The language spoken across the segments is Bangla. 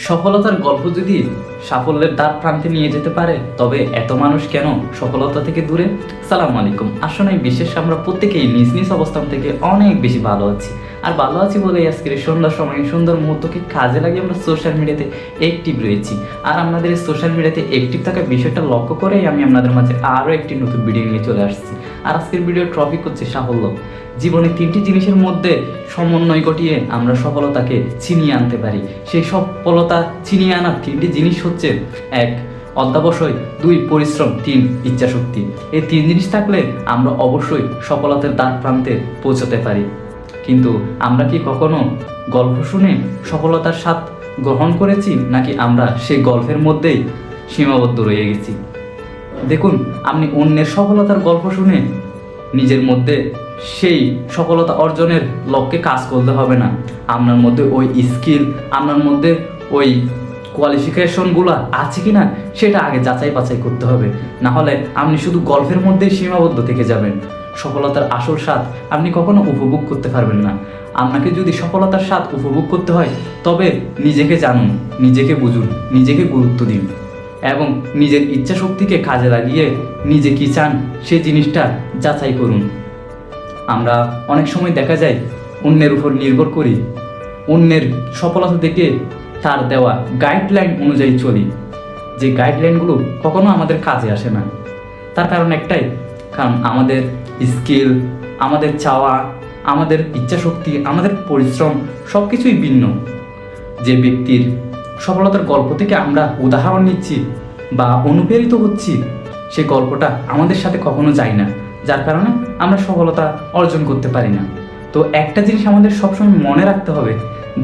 সফলতার গল্প যদি সাফল্যের দ্বার প্রান্তে নিয়ে যেতে পারে, তবে এত মানুষ কেন সফলতা থেকে দূরে? সালামু আলাইকুম। আসলে বিশেষ আমরা প্রত্যেকেই নিজ নিজ অবস্থান থেকে অনেক বেশি ভালো আছি, আর ভালো আছি বলে আজকের সন্ধ্যার সময় সুন্দর মুহূর্তকে কাজে লাগিয়ে আমরা সোশ্যাল মিডিয়াতে অ্যাক্টিভ রয়েছি। আর আমাদের এই সোশ্যাল মিডিয়াতে অ্যাক্টিভ থাকার বিষয়টা লক্ষ্য করেই আমি আপনাদের মাঝে আরও একটি নতুন ভিডিও নিয়ে চলে আসছি। আর আজকের ভিডিওর টপিক হচ্ছে সাফল্য। জীবনে তিনটি জিনিসের মধ্যে সমন্বয় ঘটিয়ে আমরা সফলতাকে ছিনিয়ে আনতে পারি। সেই সফলতা ছিনিয়ে আনার তিনটি জিনিস হচ্ছে: 1. অধ্যবসায়, 2. পরিশ্রম, 3. ইচ্ছাশক্তি। এই তিন জিনিস থাকলে আমরা অবশ্যই সফলতার দ্বার প্রান্তে পৌঁছতে পারি। কিন্তু আমরা কি কখনো গল্প শুনে সফলতার স্বাদ গ্রহণ করেছি, নাকি আমরা সেই গল্পের মধ্যেই সীমাবদ্ধ রয়ে গেছি? দেখুন, আপনি অন্যের সফলতার গল্প শুনে নিজের মধ্যে সেই সফলতা অর্জনের লক্ষ্যে কাজ করতে হবে না। আপনার মধ্যে ওই স্কিল, আপনার মধ্যে ওই কোয়ালিফিকেশনগুলো আছে কি না সেটা আগে যাচাই বাছাই করতে হবে। না হলে আপনি শুধু গল্পের মধ্যেই সীমাবদ্ধ থেকে যাবেন। সফলতার আসল স্বাদ আপনি কখনো উপভোগ করতে পারবেন না। আপনাকে যদি সফলতার স্বাদ উপভোগ করতে হয়, তবে নিজেকে জানুন, নিজেকে বুঝুন, নিজেকে গুরুত্ব দিন এবং নিজের ইচ্ছা শক্তিকে কাজে লাগিয়ে নিজে কি চান সেই জিনিসটা যাচাই করুন। আমরা অনেক সময় দেখা যায় অন্যের উপর নির্ভর করি, অন্যের সফলতা দেখে তার দেওয়া গাইডলাইন অনুযায়ী চলি, যে গাইডলাইনগুলো কখনো আমাদের কাজে আসে না। তার কারণ একটাই, কারণ আমাদের স্কিল, আমাদের চাওয়া, আমাদের ইচ্ছাশক্তি, আমাদের পরিশ্রম সব কিছুই ভিন্ন। যে ব্যক্তির সফলতার গল্প থেকে আমরা উদাহরণ নিচ্ছি বা অনুপ্রেরিত হচ্ছি, সেই গল্পটা আমাদের সাথে কখনো যায় না, যার কারণে আমরা সফলতা অর্জন করতে পারি না। তো একটা জিনিস আমাদের সবসময় মনে রাখতে হবে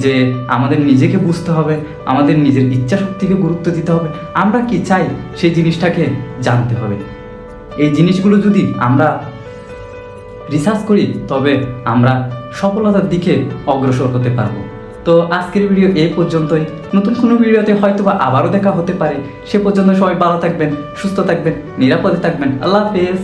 যে আমাদের নিজেকে বুঝতে হবে, আমাদের নিজের ইচ্ছা শক্তিকে গুরুত্ব দিতে হবে, আমরা কি চাই সেই জিনিসটাকে জানতে হবে। এই জিনিসগুলো যদি আমরা রিসার্চ করি, তবে আমরা সফলতার দিকে অগ্রসর হতে পারবো। তো আজকের ভিডিও এই পর্যন্তই। নতুন কোনো ভিডিওতে হয়তো বা আবারও দেখা হতে পারে। সে পর্যন্ত সবাই ভালো থাকবেন, সুস্থ থাকবেন, নিরাপদে থাকবেন। আল্লাহ হাফেজ।